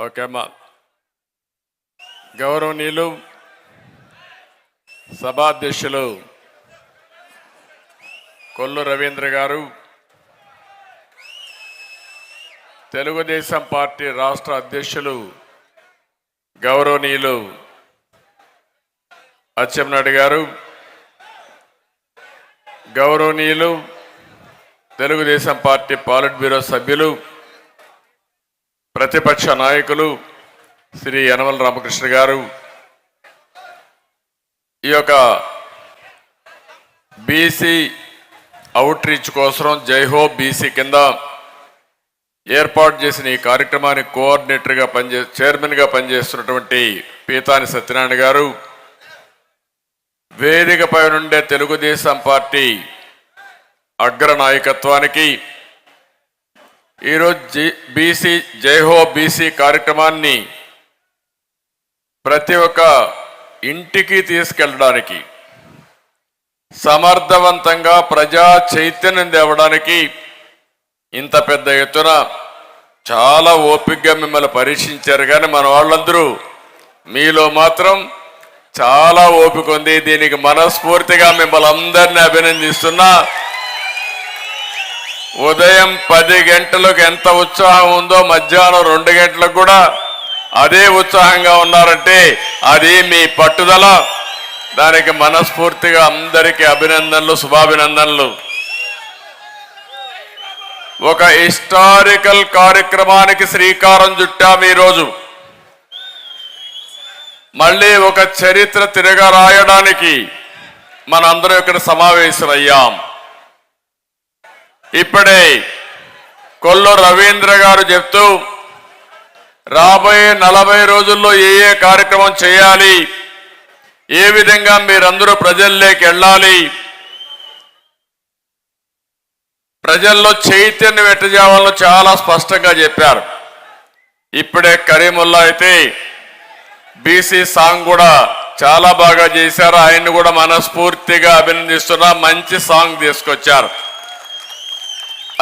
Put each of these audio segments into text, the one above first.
Okay అమ్మా. గౌరవనీయులు సభాధ్యక్షులు కొల్లు రవీంద్ర గారు, తెలుగుదేశం పార్టీ రాష్ట్ర అధ్యక్షులు గౌరవనీయులు అచ్చెన్నాయుడు గారు, గౌరవనీయులు తెలుగుదేశం పార్టీ పాలిట్ బ్యూరో సభ్యులు, ప్రతిపక్ష నాయకులు శ్రీ యనమల రామకృష్ణ గారు, ఈ యొక్క బీసీ అవుట్ రీచ్ కోసం జైహో బీసీ కింద ఏర్పాటు చేసిన ఈ కార్యక్రమానికి కోఆర్డినేటర్గా చైర్మన్గా పనిచేస్తున్నటువంటి పీతాని సత్యనారాయణ గారు, వేదికపై నుండే తెలుగుదేశం పార్టీ అగ్ర నాయకత్వానికి ఈరోజు జైహో బీసీ కార్యక్రమాన్ని ప్రతి ఒక్క ఇంటికి తీసుకెళ్ళడానికి, సమర్థవంతంగా ప్రజా చైతన్యం తేవడానికి ఇంత పెద్ద ఎత్తున చాలా ఓపికగా మిమ్మల్ని పరీక్షించారు. కానీ మన వాళ్ళందరూ మీలో మాత్రం చాలా ఓపిక ఉంది. దీనికి మనస్ఫూర్తిగా మిమ్మల్ని అందరినీ అభినందిస్తున్నా. ఉదయం 10 గంటలకు ఎంత ఉత్సాహం ఉందో మధ్యాహ్నం 2 గంటలకు కూడా అదే ఉత్సాహంగా ఉన్నారంటే అది మీ పట్టుదల. దానికి మనస్ఫూర్తిగా అందరికీ అభినందనలు, శుభాభినందనలు. ఒక హిస్టారికల్ కార్యక్రమానికి శ్రీకారం చుట్టాం. ఈరోజు మళ్ళీ ఒక చరిత్ర తిరగ రాయడానికి మనందరం ఇక్కడ సమావేశమయ్యాం. ఇప్పుడే కొల్లు రవీంద్ర గారు చెప్తూ రాబోయే 40 రోజుల్లో ఏ కార్యక్రమం చేయాలి, ఏ విధంగా మీరందరూ ప్రజల్లోకి వెళ్ళాలి, ప్రజల్లో చైతన్యం ఎట్టజేయాలో చాలా స్పష్టంగా చెప్పారు. ఇప్పుడే కరీముల్లా అయితే బీసీ సాంగ్ కూడా చాలా బాగా చేశారు. ఆయన్ని కూడా మనస్ఫూర్తిగా అభినందిస్తున్నా. మంచి సాంగ్ తీసుకొచ్చారు.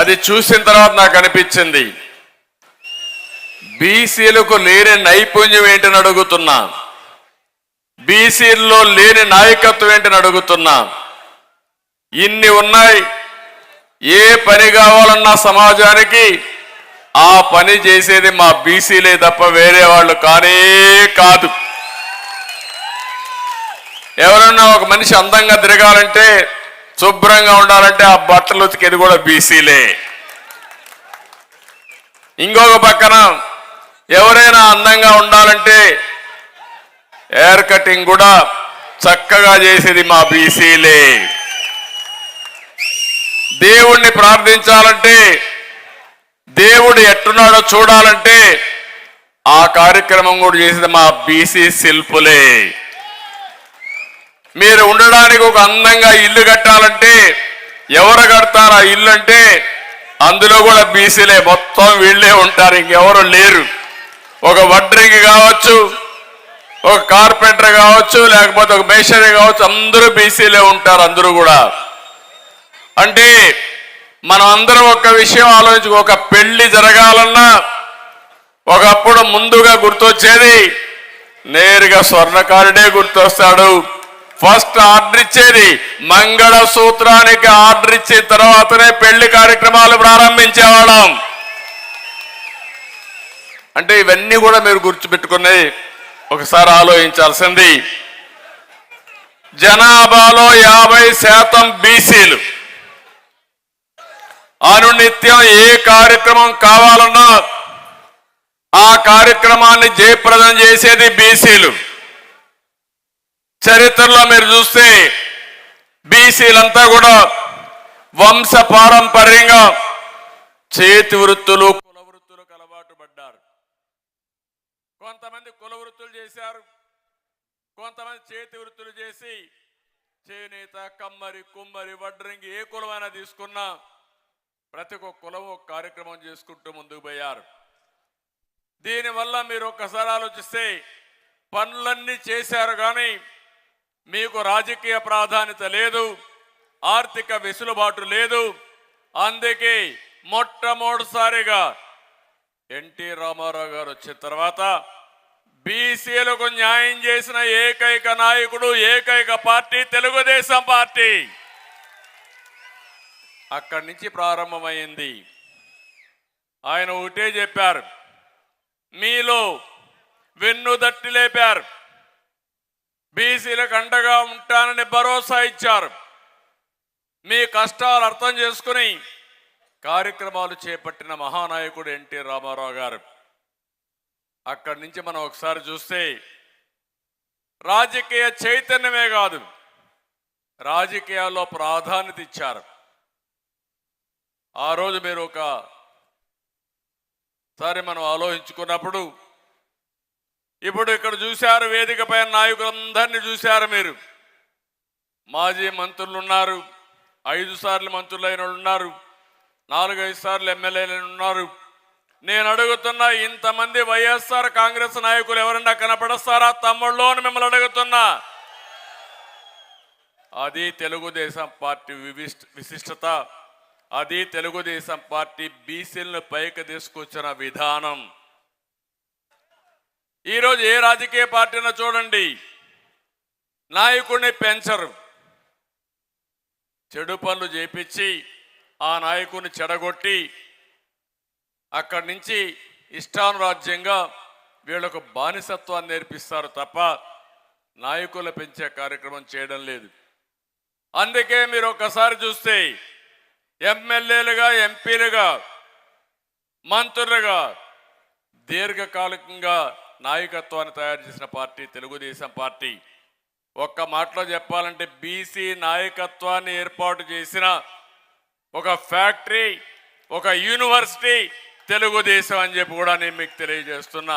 అది చూసిన తర్వాత నాకు అనిపించింది, బీసీలకు లేని నైపుణ్యం ఏంటని అడుగుతున్నా, బీసీల్లో లేని నాయకత్వం ఏంటని అడుగుతున్నా. ఇన్ని ఉన్నాయి. ఏ పని కావాలన్నా సమాజానికి ఆ పని చేసేది మా బీసీలే తప్ప వేరే వాళ్ళు కానే కాదు. ఎవరన్నా ఒక మనిషి అందంగా తిరగాలంటే, శుభ్రంగా ఉండాలంటే ఆ బట్టలు ఉతికేది కూడా బీసీలే. ఇంకొక పక్కన ఎవరైనా అందంగా ఉండాలంటే హెయిర్ కటింగ్ కూడా చక్కగా చేసేది మా బీసీలే. దేవుణ్ణి ప్రార్థించాలంటే, దేవుడు ఎట్టున్నాడో చూడాలంటే ఆ కార్యక్రమం కూడా చేసేది మా బీసీ శిల్పులే. మీరు ఉండడానికి ఒక అందంగా ఇల్లు కట్టాలంటే ఎవరు కడతారు ఆ ఇల్లు అంటే అందులో కూడా బీసీలే. మొత్తం వీళ్ళే ఉంటారు, ఇంకెవరు లేరు. ఒక వడ్రింగ్ కావచ్చు, ఒక కార్పెంటర్ కావచ్చు, లేకపోతే ఒక మేషనరీ కావచ్చు, అందరూ బీసీలే ఉంటారు. అందరూ కూడా అంటే మనం అందరం ఒక విషయం ఆలోచించు. ఒక పెళ్లి జరగాలన్నా ఒకప్పుడు ముందుగా గుర్తొచ్చేది నేరుగా స్వర్ణకారుడే గుర్తొస్తాడు. ఫస్ట్ ఆర్డర్ ఇచ్చేది మంగళసూత్రానికి ఆర్డర్ ఇచ్చిన తర్వాతనే పెళ్లి కార్యక్రమాలు ప్రారంభించేవాళ్ళం. అంటే ఇవన్నీ కూడా మీరు గుర్తుపెట్టుకుని ఒకసారి ఆలోచించాల్సింది. జనాభాలో 50% బీసీలు. అనునిత్యం ఏ కార్యక్రమం కావాలన్నా ఆ కార్యక్రమాన్ని జయప్రదం చేసేది బీసీలు. చరిత్రలో మీరు చూస్తే బీసీలంతా కూడా వంశ పారంపర్యంగా చేతి వృత్తులు, కుల వృత్తులకు అలవాటు పడ్డారు. కొంతమంది కుల వృత్తులు చేశారు, కొంతమంది చేతి వృత్తులు చేసి చేనేత, కమ్మరి, కుమ్మరి, వడ్రంగి ఏ కులమైనా తీసుకున్నా ప్రతి ఒక్క కులం ఒక కార్యక్రమం చేసుకుంటూ ముందుకు పోయారు. దీనివల్ల మీరు ఒక్కసారి ఆలోచిస్తే పనులన్నీ చేశారు, కానీ మీకు రాజకీయ ప్రాధాన్యత లేదు, ఆర్థిక వెసులుబాటు లేదు. అందుకే మొట్టమొదటిసారిగా ఎన్టీ రామారావు గారు వచ్చిన తర్వాత బీసీలకు న్యాయం చేసిన ఏకైక నాయకుడు, ఏకైక పార్టీ తెలుగుదేశం పార్టీ. అక్కడి నుంచి ప్రారంభమైంది. ఆయన ఒకటే చెప్పారు, మీలో వెన్నుదట్టి లేపారు, బీసీలకు అండగా ఉంటానని భరోసా ఇచ్చారు. మీ కష్టాలు అర్థం చేసుకుని కార్యక్రమాలు చేపట్టిన మహానాయకుడు ఎన్టీ రామారావు గారు. అక్కడి నుంచి మనం ఒకసారి చూస్తే రాజకీయ చైతన్యమే కాదు, రాజకీయాల్లో ప్రాధాన్యత ఇచ్చారు. ఆ రోజు మీరు ఒకసారి మనం ఆలోచించుకున్నప్పుడు, ఇప్పుడు ఇక్కడ చూశారు, వేదిక పైన నాయకులందరినీ చూశారు మీరు. మాజీ మంత్రులు ఉన్నారు, 5 సార్లు మంత్రులైన వాళ్ళు ఉన్నారు, 4-5 సార్లు ఎమ్మెల్యేలు ఉన్నారు. నేను అడుగుతున్నా, ఇంతమంది వైఎస్ఆర్ కాంగ్రెస్ నాయకులు ఎవరన్నా కనపడస్తారా తమ్ముళ్ళు అని మిమ్మల్ని అడుగుతున్నా. అది తెలుగుదేశం పార్టీ విశిష్టత, అది తెలుగుదేశం పార్టీ బీసీలను పైకి తీసుకొచ్చిన విధానం. ఈరోజు ఏ రాజకీయ పార్టీనో చూడండి, నాయకుడిని పెంచరు, చెడు పనులు చేపించి ఆ నాయకుడిని చెడగొట్టి అక్కడి నుంచి ఇష్టానురాజ్యంగా వీళ్ళకు బానిసత్వాన్ని నేర్పిస్తారు తప్ప నాయకులు పెంచే కార్యక్రమం చేయడం లేదు. అందుకే మీరు ఒక్కసారి చూస్తే ఎమ్మెల్యేలుగా, ఎంపీలుగా, మంత్రులుగా దీర్ఘకాలికంగా నాయకత్వాన్ని తయారు చేసిన పార్టీ తెలుగుదేశం పార్టీ. ఒక్క మాటలో చెప్పాలంటే బీసీ నాయకత్వాన్ని ఏర్పాటు చేసిన ఒక ఫ్యాక్టరీ, ఒక యూనివర్సిటీ తెలుగుదేశం అని చెప్పి కూడా నేను మీకు తెలియజేస్తున్నా.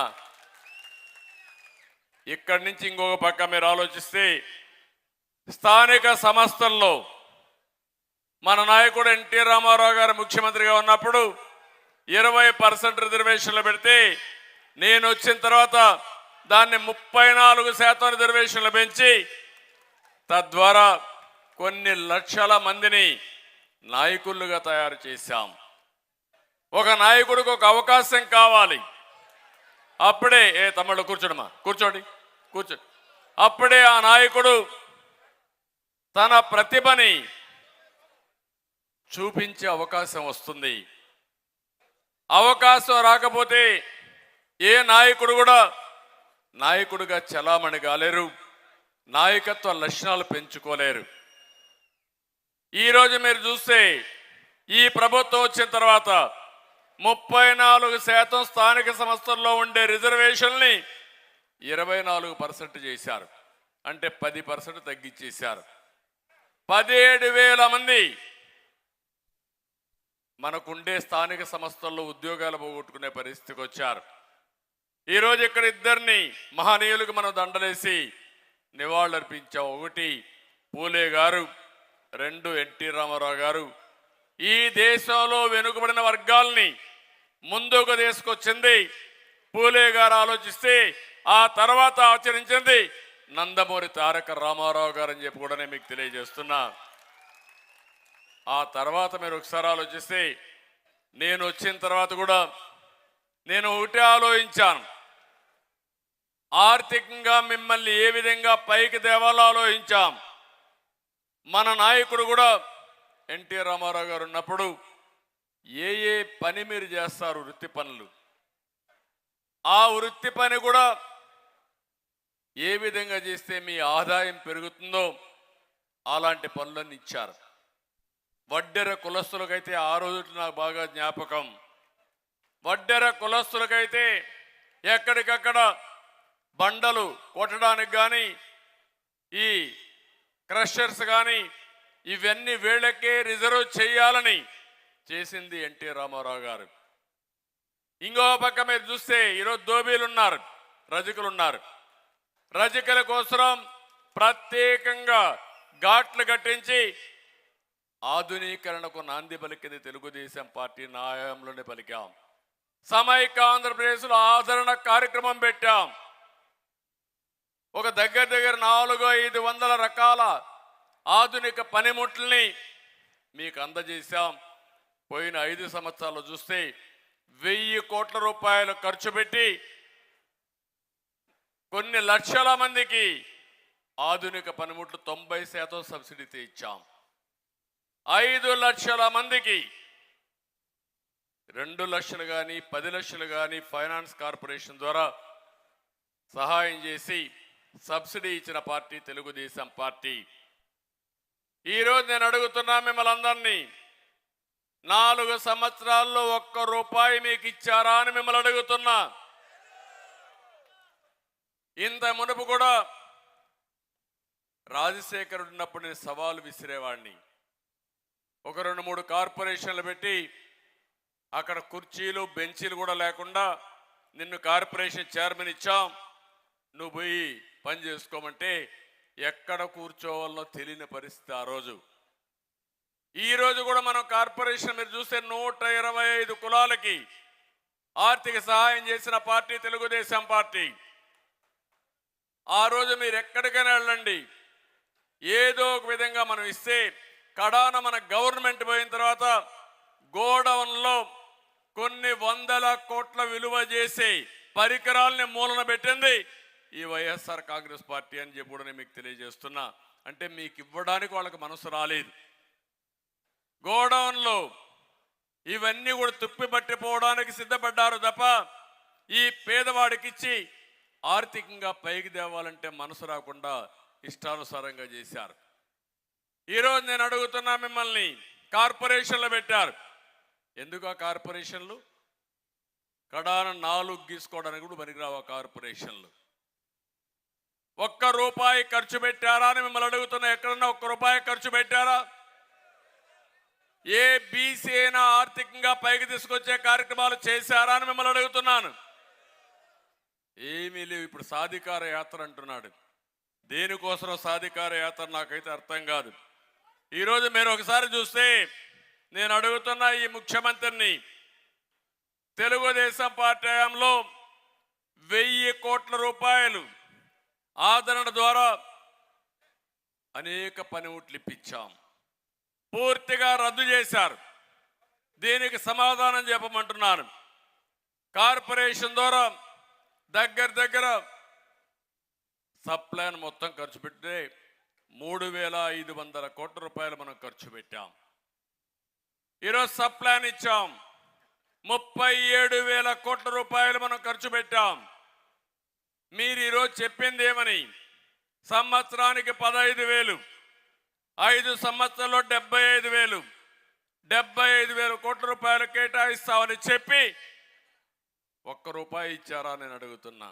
ఇక్కడి నుంచి ఇంకొక పక్క మీరు ఆలోచిస్తే, స్థానిక సంస్థల్లో మన నాయకుడు ఎన్టీ రామారావు గారు ముఖ్యమంత్రిగా ఉన్నప్పుడు 20% రిజర్వేషన్లు పెడితే, నేను వచ్చిన తర్వాత దాన్ని 34% రిజర్వేషన్లు పెంచి తద్వారా కొన్ని లక్షల మందిని నాయకులుగా తయారు చేశాం. ఒక నాయకుడికి ఒక అవకాశం కావాలి, అప్పుడే తమ్ముళ్ళు కూర్చోడమ్మా, కూర్చోండి. అప్పుడే ఆ నాయకుడు తన ప్రతిభని చూపించే అవకాశం వస్తుంది. అవకాశం రాకపోతే ఏ నాయకుడు కూడా నాయకుడిగా చలామణి కాలేరు, నాయకత్వ లక్షణాలు పెంచుకోలేరు. ఈరోజు మీరు చూస్తే ఈ ప్రభుత్వం వచ్చిన తర్వాత 34% స్థానిక సంస్థల్లో ఉండే రిజర్వేషన్ని 24% చేశారు. అంటే 10% తగ్గించేశారు. 17,000 మంది మనకుండే స్థానిక సంస్థల్లో ఉద్యోగాలు పోగొట్టుకునే పరిస్థితికి వచ్చారు. ఈరోజు ఇక్కడ ఇద్దరిని మహనీయులకు మనం దండలేసి నివాళులర్పించాం. 1 పూలే గారు, 2 ఎన్టీ రామారావు గారు. ఈ దేశంలో వెనుకబడిన వర్గాల్ని ముందుకు తీసుకొచ్చింది పూలే గారు ఆలోచిస్తే, ఆ తర్వాత ఆచరించింది నందమూరి తారక రామారావు గారు అని చెప్పి కూడా నేను మీకు తెలియజేస్తున్నా. ఆ తర్వాత మీరు ఒకసారి ఆలోచిస్తే, నేను వచ్చిన తర్వాత కూడా నేను ఒకటే ఆలోచించాను, ఆర్థికంగా మిమ్మల్ని ఏ విధంగా పైకి తేవాలో ఆలోచించాం. మన నాయకుడు కూడా ఎన్టీ రామారావు గారు ఉన్నప్పుడు ఏ పని మీరు చేస్తారు, వృత్తి పనులు, ఆ వృత్తి పని కూడా ఏ విధంగా చేస్తే మీ ఆదాయం పెరుగుతుందో అలాంటి పనులన్నీ ఇచ్చారు. వడ్డెర కులస్తులకైతే ఆ రోజు నాకు బాగా జ్ఞాపకం, వడ్డెర కులస్తులకైతే ఎక్కడికక్కడ బండలు కొట్టడానికి కానీ, ఈ క్రషర్స్ కానీ ఇవన్నీ వీళ్ళకే రిజర్వ్ చేయాలని చేసింది ఎన్టీ రామారావు గారు. ఇంకో పక్క మీరు చూస్తే ఈరోజు దోబీలు ఉన్నారు, రజకులు ఉన్నారు. రజకుల కోసం ప్రత్యేకంగా ఘాట్లు కట్టించి ఆధునీకరణకు నాంది పలికింది తెలుగుదేశం పార్టీ న్యాయంలోనే పలికాం. సమైక్య ఆంధ్రప్రదేశ్లో ఆదరణ కార్యక్రమం పెట్టాం. ఒక దగ్గర 400-500 రకాల ఆధునిక పనిముట్లని మీకు అందజేశాం. పోయిన 5 సంవత్సరాలు చూస్తే 1000 కోట్ల రూపాయలు ఖర్చు పెట్టి కొన్ని లక్షల మందికి ఆధునిక పనిముట్లు 90% సబ్సిడీతో ఇచ్చాం. 5 లక్షల మందికి 2 లక్షలు కానీ 10 లక్షలు కానీ ఫైనాన్స్ కార్పొరేషన్ ద్వారా సహాయం చేసి సబ్సిడీ ఇచ్చిన పార్టీ తెలుగుదేశం పార్టీ. ఈరోజు నేను అడుగుతున్నా మిమ్మల్ని అందరినీ, 4 సంవత్సరాల్లో 1 రూపాయి మీకు ఇచ్చారా అని మిమ్మల్ని అడుగుతున్నా. ఇంత మునుపు కూడా రాజశేఖరుడు ఉన్నప్పుడు నేను సవాలు విసిరేవాడిని. ఒక 2-3 కార్పొరేషన్లు పెట్టి అక్కడ కుర్చీలు బెంచీలు కూడా లేకుండా నిన్ను కార్పొరేషన్ చైర్మన్ ఇచ్చాం, నువ్వు పోయి పని చేసుకోమంటే ఎక్కడ కూర్చోవాలో తెలియని పరిస్థితి ఆ రోజు. ఈ రోజు కూడా మనం కార్పొరేషన్ మీరు చూస్తే 125 కులాలకి ఆర్థిక సహాయం చేసిన పార్టీ తెలుగుదేశం పార్టీ. ఆ రోజు మీరు ఎక్కడికైనా వెళ్ళండి, ఏదో ఒక విధంగా మనం ఇస్తే కడాన మన గవర్నమెంట్ పోయిన తర్వాత గోడౌన్లో కొన్ని 100 కోట్ల విలువ చేసే పరికరాలని మూలన పెట్టింది ఈ వైఎస్ఆర్ కాంగ్రెస్ పార్టీ అని చెప్పి కూడా నేను మీకు తెలియజేస్తున్నా. అంటే మీకు ఇవ్వడానికి వాళ్ళకి మనసు రాలేదు. గోడౌన్లో ఇవన్నీ కూడా తుప్పి పట్టిపోవడానికి సిద్ధపడ్డారు తప్ప ఈ పేదవాడికి ఇచ్చి ఆర్థికంగా పైకి తేవాలంటే మనసు రాకుండా ఇష్టానుసారంగా చేశారు. ఈరోజు నేను అడుగుతున్నా మిమ్మల్ని, కార్పొరేషన్లు పెట్టారు. ఎందుకు ఆ కార్పొరేషన్లు? కడాన 4 గీసుకోవడానికి కూడా పనికిరావు ఆ కార్పొరేషన్లు. 1 రూపాయి ఖర్చు పెట్టారా అని మిమ్మల్ని అడుగుతున్నా. ఎక్కడన్నా 1 రూపాయి ఖర్చు పెట్టారా? ఏ బీసీ అయినా ఆర్థికంగా పైకి తీసుకొచ్చే కార్యక్రమాలు చేశారా అని మిమ్మల్ని అడుగుతున్నాను. ఏమీ లేవు. ఇప్పుడు సాధికార యాత్ర అంటున్నాడు. దేనికోసం సాధికార యాత్ర నాకైతే అర్థం కాదు. ఈరోజు మీరు ఒకసారి చూస్తే నేను అడుగుతున్న ఈ ముఖ్యమంత్రిని, తెలుగుదేశం పార్టీ హయాంలో 1000 కోట్ల రూపాయలు ఆదరణ ద్వారా అనేక పనిముట్లు ఇప్పించాం, పూర్తిగా రద్దు చేశారు. దీనికి సమాధానం చెప్పమంటున్నాను. కార్పొరేషన్ ద్వారా దగ్గర సప్లైన్ మొత్తం ఖర్చు పెడితే 3500 కోట్ల రూపాయలు మనం ఖర్చు పెట్టాం. ఈరోజు సప్లైన్ ఇచ్చాం, 37,000 కోట్ల రూపాయలు మనం ఖర్చు పెట్టాం. మీరు ఈరోజు చెప్పింది ఏమని? సంవత్సరానికి 15,000, 5 సంవత్సరాల్లో 75,000, 75,000 కోట్ల రూపాయలు కేటాయిస్తామని చెప్పి 1 రూపాయి ఇచ్చారా నేను అడుగుతున్నా.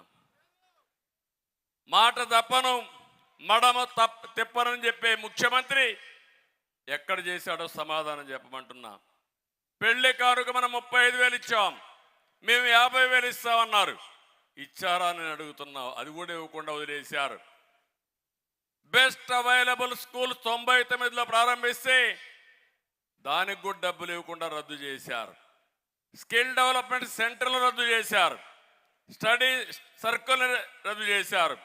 మాట తప్పను, మడమ తిప్పనని చెప్పే ముఖ్యమంత్రి ఎక్కడ చేశాడో సమాధానం చెప్పమంటున్నా. పెళ్లి కారుకు మనం 35,000 ఇచ్చాం, మేము 50,000 ఇస్తామన్నారు. ఇచ్చారా నేను అడుగుతున్నా. అది కూడా ఇవ్వకుండా వదిలేశారు. బెస్ట్ అవైలబుల్ స్కూల్ 99లో ప్రారంభిస్తే దానికి కూడా డబ్బులు ఇవ్వకుండా రద్దు చేశారు. స్కిల్ డెవలప్మెంట్ సెంటర్లు రద్దు చేశారు. స్టడీ సర్కిల్ రద్దు చేశారు.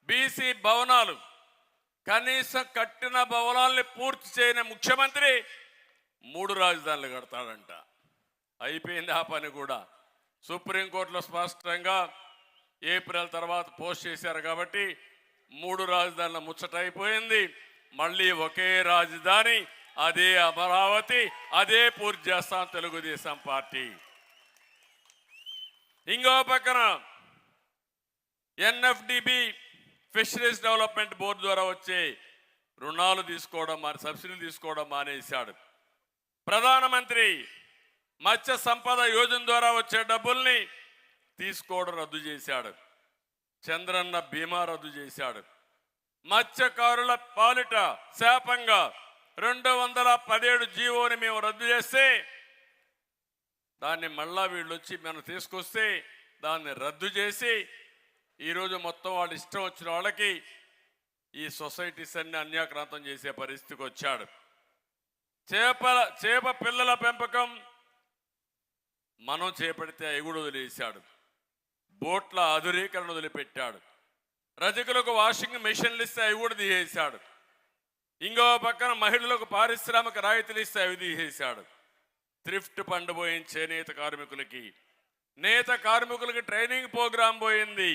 బీసీ భవనాలు, కనీసం కట్టిన భవనాల్ని పూర్తి చేయని ముఖ్యమంత్రి 3 రాజధానులు కడతాడంట. అయిపోయింది ఆ పని కూడా. సుప్రీంకోర్టులో స్పష్టంగా ఏప్రిల్ తర్వాత పోస్ట్ చేశారు కాబట్టి 3 రాజధానుల ముచ్చట అయిపోయింది. మళ్ళీ ఒకే రాజధాని, అదే అమరావతి, అదే పూర్తి చేస్తాం తెలుగుదేశం పార్టీ. ఇంకో పక్కన ఎన్ఎఫ్డిబి ఫిషరీస్ డెవలప్మెంట్ బోర్డు ద్వారా వచ్చే రుణాలు తీసుకోవడం, సబ్సిడీలు తీసుకోవడం మానేశాడు. ప్రధానమంత్రి మత్స్య సంపద యోజన ద్వారా వచ్చే డబ్బుల్ని తీసుకోవడం రద్దు చేశాడు. చంద్రన్న బీమా రద్దు చేశాడు. మత్స్యకారుల పాలిట శాపంగా 217 జీవోని మేము రద్దు చేస్తే దాన్ని మళ్ళా వీళ్ళు వచ్చి మనం తీసుకొస్తే దాన్ని రద్దు చేసి ఈరోజు మొత్తం వాళ్ళు ఇష్టం వచ్చిన వాళ్ళకి ఈ సొసైటీస్ అన్ని అన్యాక్రాంతం చేసే పరిస్థితికి వచ్చాడు. చేప పిల్లల పెంపకం మనం చేపడితే ఎగుడు వదిలేశాడు. బోట్ల ఆధునీకరణ వదిలిపెట్టాడు. రజకులకు వాషింగ్ మెషిన్లు ఇస్తే అవి కూడా తీసేశాడు. ఇంకో పక్కన మహిళలకు పారిశ్రామిక రాయితీలు ఇస్తే అవి తీసేశాడు. థ్రిఫ్ట్ ఫండ్ పోయింది చేనేత కార్మికులకి, నేత కార్మికులకి ట్రైనింగ్ ప్రోగ్రాం పోయింది,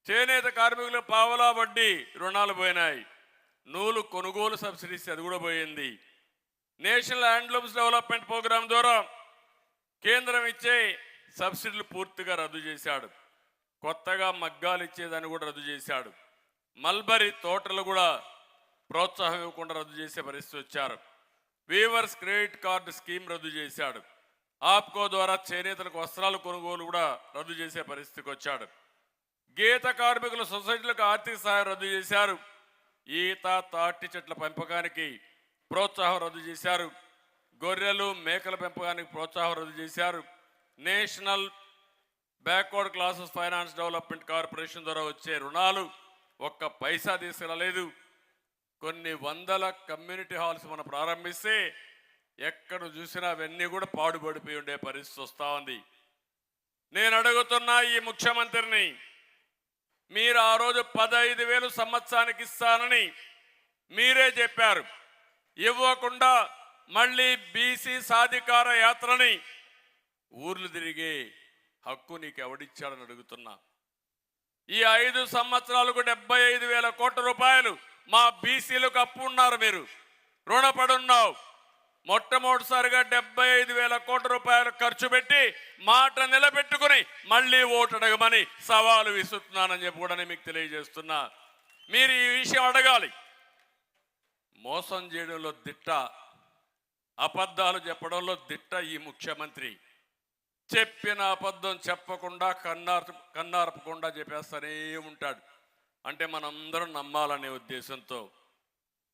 చేనేత కార్మికులకు పావలా వడ్డీ రుణాలు పోయినాయి, నూలు కొనుగోలు సబ్సిడీస్ అది కూడా పోయింది. నేషనల్ హ్యాండ్లూమ్స్ డెవలప్మెంట్ ప్రోగ్రాం ద్వారా కేంద్రం ఇచ్చే సబ్సిడీలు పూర్తిగా రద్దు చేశాడు. కొత్తగా మగ్గాలు ఇచ్చేదాన్ని కూడా రద్దు చేశాడు. మల్బరీ తోటలు కూడా ప్రోత్సాహం ఇవ్వకుండా రద్దు చేసే పరిస్థితి వచ్చారు. వీవర్స్ క్రెడిట్ కార్డు స్కీమ్ రద్దు చేశాడు. ఆప్కో ద్వారా చేనేతలకు వస్త్రాలు కొనుగోలు కూడా రద్దు చేసే పరిస్థితికి వచ్చాడు. గీత కార్మికుల సొసైటీలకు ఆర్థిక సహాయం రద్దు చేశారు. ఈత తాటి చెట్ల పెంపకానికి ప్రోత్సాహం రద్దు చేశారు. గొర్రెలు మేకల పెంపకానికి ప్రోత్సాహం రద్దు చేశారు. National backward classes finance development corporation ద్వారా వచ్చే రుణాలు ఒక్క పైసా తీసుకురాలేదు. కొన్ని వందల కమ్యూనిటీ హాల్స్ మనం ప్రారంభిస్తే ఎక్కడ చూసినా అవన్నీ కూడా పాడుపడిపోయి ఉండే పరిస్థితి వస్తూ ఉంది. నేను అడుగుతున్నా ఈ ముఖ్యమంత్రిని, మీరు ఆ రోజు 15,000 సంవత్సరానికి ఇస్తానని మీరే చెప్పారు. ఇవ్వకుండా మళ్ళీ బీసీ సాధికార యాత్రని ఊర్లు తిరిగే హక్కు నీకు ఎవడిచ్చాడని అడుగుతున్నా. ఈ 5 సంవత్సరాలకు 75,000 కోట్ల రూపాయలు మా బీసీలకు అప్పు ఉన్నారు, మీరు రుణపడున్నావు. మొట్టమొదటిసారిగా 75,000 కోట్ల రూపాయలు ఖర్చు పెట్టి మాట నిలబెట్టుకుని మళ్ళీ ఓటు అడగమని సవాలు విసురుతున్నానని చెప్పి కూడా మీకు తెలియజేస్తున్నా. మీరు ఈ విషయం అడగాలి. మోసం చేయడంలో దిట్ట, అబద్ధాలు చెప్పడంలో దిట్ట ఈ ముఖ్యమంత్రి. చెప్పిన అబద్ధం చెప్పకుండా కన్నార్పకుండా చెప్పేస్తూనే ఉంటాడు. అంటే మనందరం నమ్మాలనే ఉద్దేశంతో.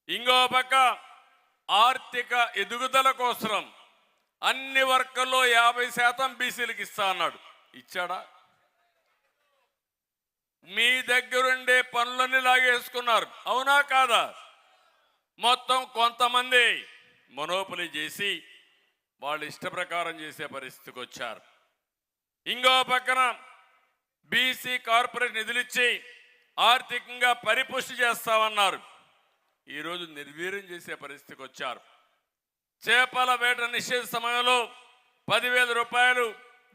ఇంకో పక్క ఆర్థిక ఎదుగుదల కోసం అన్ని వర్గాల్లో 50% బీసీలకు ఇస్తా అన్నాడు. ఇచ్చాడా? మీ దగ్గరుండే పనులన్నీ లాగేసుకున్నారు, అవునా కాదా? మొత్తం కొంతమంది మొనోపలి చేసి వాళ్ళు ఇష్ట ప్రకారం చేసే పరిస్థితికి వచ్చారు. ఇంకో పక్కన బీసీ కార్పొరేట్ నిధులిచ్చి ఆర్థికంగా పరిపుష్టి చేస్తామన్నారు. ఈరోజు నిర్వీర్యం చేసే పరిస్థితికి వచ్చారు. చేపల వేట నిషేధ సమయంలో 10,000 రూపాయలు,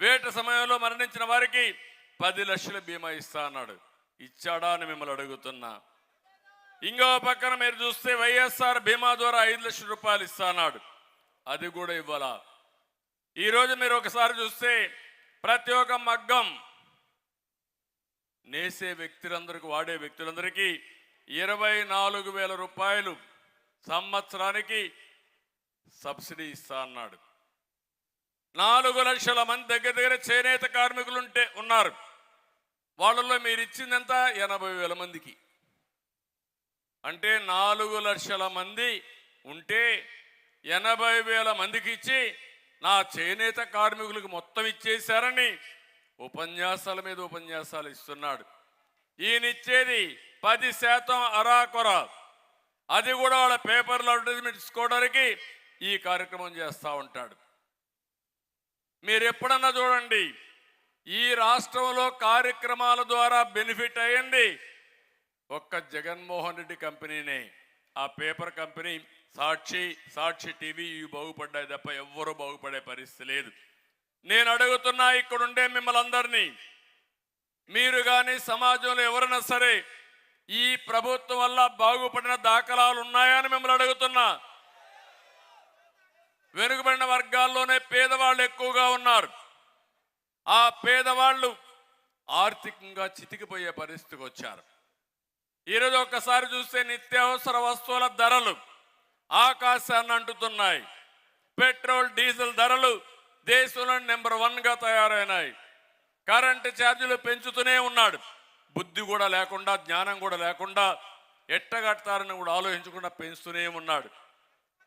వేట సమయంలో మరణించిన వారికి 10 లక్షల బీమా ఇస్తా అన్నాడు. ఇచ్చాడా అని మిమ్మల్ని అడుగుతున్నా. ఇంకో పక్కన మీరు చూస్తే వైఎస్ఆర్ బీమా ద్వారా 5 లక్షల రూపాయలు ఇస్తా అన్నాడు. అది కూడా ఇవ్వాలా? ఈరోజు మీరు ఒకసారి చూస్తే ప్రతి ఒక్క మగ్గం నేసే వ్యక్తులందరికీ, వాడే వ్యక్తులందరికీ 24,000 రూపాయలు సంవత్సరానికి సబ్సిడీ ఇస్తా అన్నాడు. 4 లక్షల మంది దగ్గర చేనేత కార్మికులు ఉన్నారు. వాళ్ళలో మీరు ఇచ్చిందంతా 80,000 మందికి. అంటే 4 లక్షల మంది ఉంటే 80,000 మందికి ఇచ్చి నా చేనేత కార్మికులకు మొత్తం ఇచ్చేశారని ఉపన్యాసాల మీద ఉపన్యాసాలు ఇస్తున్నాడు. ఈయనిచ్చేది 10% అరాకొర. అది కూడా వాళ్ళ పేపర్లో అడ్వర్టైజ్మెంట్ ఇచ్చుకోవడానికి ఈ కార్యక్రమం చేస్తూ ఉంటాడు. మీరు ఎప్పుడన్నా చూడండి, ఈ రాష్ట్రంలో కార్యక్రమాల ద్వారా బెనిఫిట్ అయ్యింది ఒక్క జగన్మోహన్ రెడ్డి కంపెనీనే. ఆ పేపర్ కంపెనీ సాక్షి టీవీ ఇవి బాగుపడ్డాయి తప్ప ఎవ్వరూ బాగుపడే పరిస్థితి లేదు. నేను అడుగుతున్నా ఇక్కడుండే మిమ్మల్ని అందరినీ, మీరు కానీ సమాజంలో ఎవరైనా సరే ఈ ప్రభుత్వం వల్ల బాగుపడిన దాఖలాలు ఉన్నాయా అని మిమ్మల్ని అడుగుతున్నా. వెనుకబడిన వర్గాల్లోనే పేదవాళ్ళు ఎక్కువగా ఉన్నారు. ఆ పేదవాళ్ళు ఆర్థికంగా చితికిపోయే పరిస్థితికి వచ్చారు. ఈరోజు ఒక్కసారి చూస్తే నిత్యావసర వస్తువుల ధరలు ఆకాశాన్ని అంటుతున్నాయి. పెట్రోల్ డీజిల్ ధరలు దేశంలో నెంబర్ 1గా తయారైనాయి. కరెంటు ఛార్జీలు పెంచుతూనే ఉన్నాడు. బుద్ధి కూడా లేకుండా, జ్ఞానం కూడా లేకుండా, ఎట్టగడతారని కూడా ఆలోచించకుండా పెంచుతూనే ఉన్నాడు.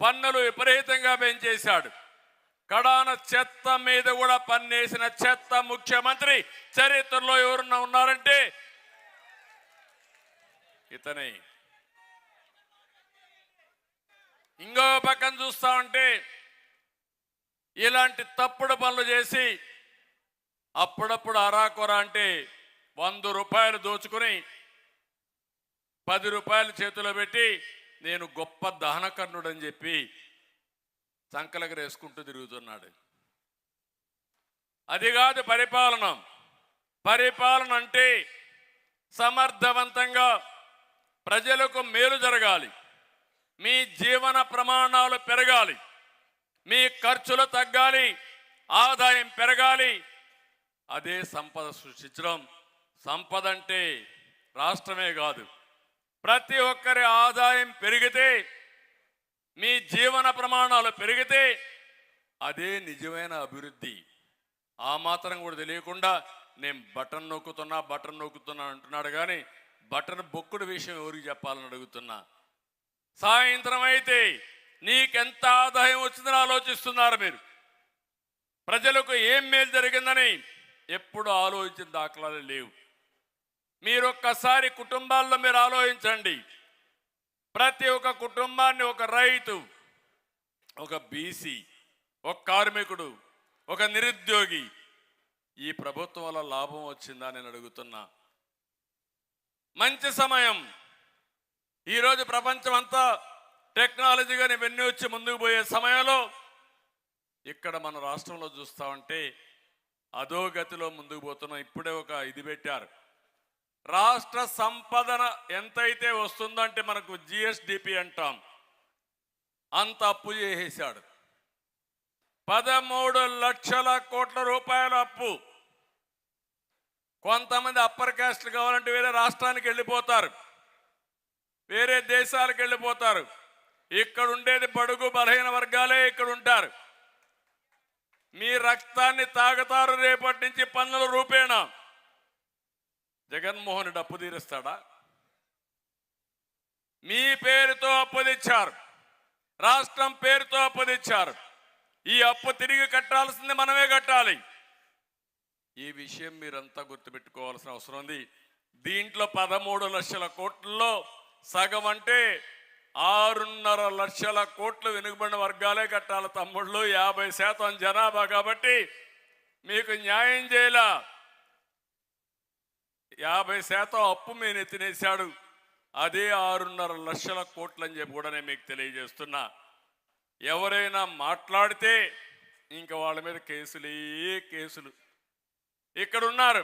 పన్నులు విపరీతంగా పెంచేశాడు. కడాన చెత్త మీద కూడా పన్నేసిన చెత్త ముఖ్యమంత్రి చరిత్రలో ఎవరున్నా ఉన్నారంటే ఇతనే. ఇంకో పక్కన చూస్తా ఉంటే ఇలాంటి తప్పుడు పనులు చేసి అప్పుడప్పుడు అరాకొర అంటే 100 రూపాయలు దోచుకుని 10 రూపాయలు చేతిలో పెట్టి నేను గొప్ప దహనకర్ణుడని చెప్పి సంకలకి వేసుకుంటూ తిరుగుతున్నాడు. అది కాదు పరిపాలన. పరిపాలన అంటే సమర్థవంతంగా ప్రజలకు మేలు జరగాలి, మీ జీవన ప్రమాణాలు పెరగాలి, మీ ఖర్చులు తగ్గాలి, ఆదాయం పెరగాలి. అదే సంపద సృష్టించడం. సంపద అంటే రాష్ట్రమే కాదు, ప్రతి ఒక్కరి ఆదాయం పెరిగితే, మీ జీవన ప్రమాణాలు పెరిగితే అదే నిజమైన అభివృద్ధి. ఆ మాత్రం కూడా తెలియకుండా నేను బటన్ నొక్కుతున్నా అంటున్నాడు. కానీ బటన్ బొక్కుడు విషయం ఎవరికి చెప్పాలని అడుగుతున్నా. సాయంత్రం అయితే నీకెంత ఆదాయం వచ్చిందని ఆలోచిస్తున్నారు మీరు. ప్రజలకు ఏం మేలు జరిగిందని ఎప్పుడు ఆలోచించిన దాఖలాలు లేవు. మీరు ఒక్కసారి కుటుంబాల్లో మీరు ఆలోచించండి. ప్రతి ఒక్క కుటుంబాన్ని ఒక రైతు, ఒక బీసీ, ఒక కార్మికుడు, ఒక నిరుద్యోగి ఈ ప్రభుత్వం వల్ల లాభం వచ్చిందా నేను అడుగుతున్నా. మంచి సమయం. ఈరోజు ప్రపంచం అంతా టెక్నాలజీగా ఇవన్నీ వచ్చి ముందుకు పోయే సమయంలో ఇక్కడ మన రాష్ట్రంలో చూస్తా ఉంటే అధోగతిలో ముందుకు పోతున్నాం. ఇప్పుడే ఒక ఇది పెట్టారు, రాష్ట్ర సంపదన ఎంతైతే వస్తుందంటే మనకు జిఎస్డిపి అంటాం, అంత అప్పు చేసేశాడు. 13 లక్షల కోట్ల రూపాయల అప్పు. కొంతమంది అప్పర్ క్యాస్ట్లు కావాలంటే వేరే రాష్ట్రానికి వెళ్ళిపోతారు, వేరే దేశాలకు వెళ్ళిపోతారు. ఇక్కడ ఉండేది బడుగు బలహీన వర్గాలే ఇక్కడ ఉంటారు. మీ రక్తాన్ని తాగుతారు రేపటి నుంచి పన్నుల రూపేణా. జగన్మోహన్ రెడ్డి అప్పు తీరుస్తాడా? మీ పేరుతో అప్పు తెచ్చారు, రాష్ట్రం పేరుతో అప్పు తెచ్చారు. ఈ అప్పు తిరిగి కట్టాల్సింది మనమే కట్టాలి. ఈ విషయం మీరంతా గుర్తుపెట్టుకోవాల్సిన అవసరం ఉంది. దీంట్లో 13 లక్షల కోట్లలో సగం అంటే 6.5 లక్షల కోట్లు వెనుకబడిన వర్గాలే కట్టాలి. తమ్ముళ్ళు 50% జనాభా కాబట్టి మీకు న్యాయం చేయలా. 50% అప్పు మేము ఎత్తినేశాడు. అదే 6.5 లక్షల కోట్లు అని చెప్పి కూడా నేను మీకు తెలియజేస్తున్నా. ఎవరైనా మాట్లాడితే ఇంకా వాళ్ళ మీద కేసులు. ఇక్కడ ఉన్నారు,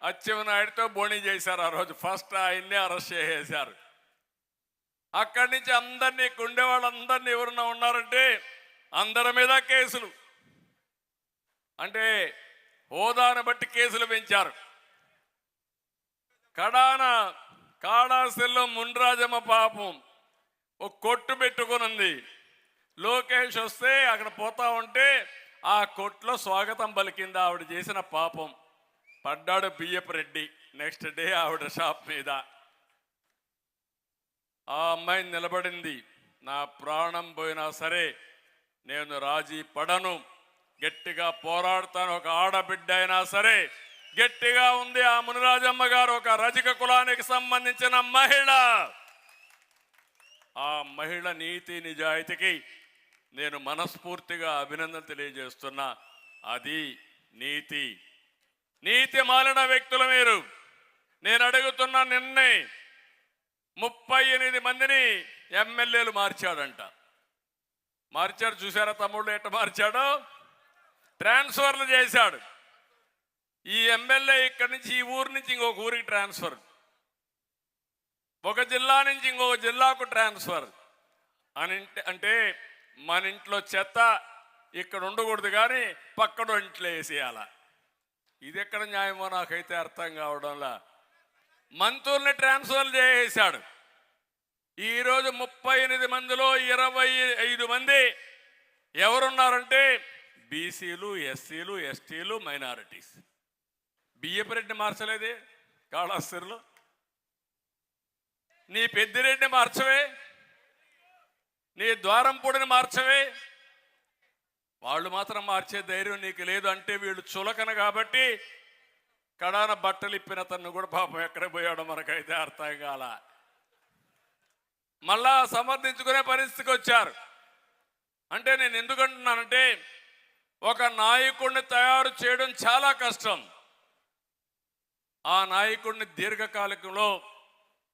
అచ్చెన్నాయుడుతో బోణి చేశారు. ఆ రోజు ఫస్ట్ ఆయన్ని అరెస్ట్ చేసేశారు. అక్కడి నుంచి అందరినీ గుండె వాళ్ళందరినీ ఎవరన్నా ఉన్నారంటే అందరి మీద కేసులు. అంటే హోదాను బట్టి కేసులు పెంచారు. కడాన కాళాస్తిలో మున్రాజమ్మ పాపం ఒక కొట్టు పెట్టుకునుంది. లోకేష్ వస్తే అక్కడ పోతా ఉంటే ఆ కొట్లో స్వాగతం పలికింది. ఆవిడ చేసిన పాపం. పడ్డాడు బియ్యపు రెడ్డి. నెక్స్ట్ డే ఆవిడ షాప్ మీద. ఆ అమ్మాయి నిలబడింది, నా ప్రాణం పోయినా సరే నేను రాజీ పడను, గట్టిగా పోరాడతాను, ఒక ఆడబిడ్డ అయినా సరే గట్టిగా ఉంది. ఆ మునిరాజమ్మ గారు ఒక రజక కులానికి సంబంధించిన మహిళ. ఆ మహిళ నీతి నిజాయితీకి నేను మనస్ఫూర్తిగా అభినందన తెలియజేస్తున్నా. అది నీతి మాలిన వ్యక్తులు మీరు. నేను అడుగుతున్నా, నిన్నే 38 మందిని ఎమ్మెల్యేలు మార్చాడంట. మార్చాడు, చూసారా తమ్ముళ్ళు ఎట్ట మార్చాడో? ట్రాన్స్ఫర్లు చేశాడు. ఈ ఎమ్మెల్యే ఇక్కడి నుంచి ఈ ఊరు నుంచి ఇంకొక ఊరికి ట్రాన్స్ఫర్, ఒక జిల్లా నుంచి ఇంకొక జిల్లాకు ట్రాన్స్ఫర్ అని. అంటే మన ఇంట్లో చెత్త ఇక్కడ ఉండకూడదు కానీ పక్కన ఇంట్లో వేసేయాల. ఇది ఎక్కడ న్యాయమో నాకైతే అర్థం కావడంలా. మంత్రుల్ని ట్రాన్స్ఫర్ చేసేశాడు. ఈరోజు 38 మందిలో 25 మంది ఎవరున్నారంటే బీసీలు, ఎస్సీలు, ఎస్టీలు, మైనారిటీస్. బియ్యపు రెడ్డిని మార్చలేదే కాళాస్తిలో. నీ పెద్దిరెడ్డిని మార్చవే, నీ ద్వారంపూడిని మార్చవే. వాళ్ళు మాత్రం మార్చే ధైర్యం నీకు లేదు. అంటే వీళ్ళు చులకన కాబట్టి కడాన బట్టలు ఇప్పిన తను కూడా పాపం ఎక్కడ పోయాడో మనకైతే అర్థం కాల. మళ్ళా సమర్థించుకునే పరిస్థితికి వచ్చారు. అంటే నేను ఎందుకంటున్నానంటే ఒక నాయకుడిని తయారు చేయడం చాలా కష్టం. ఆ నాయకుడిని దీర్ఘకాలికంలో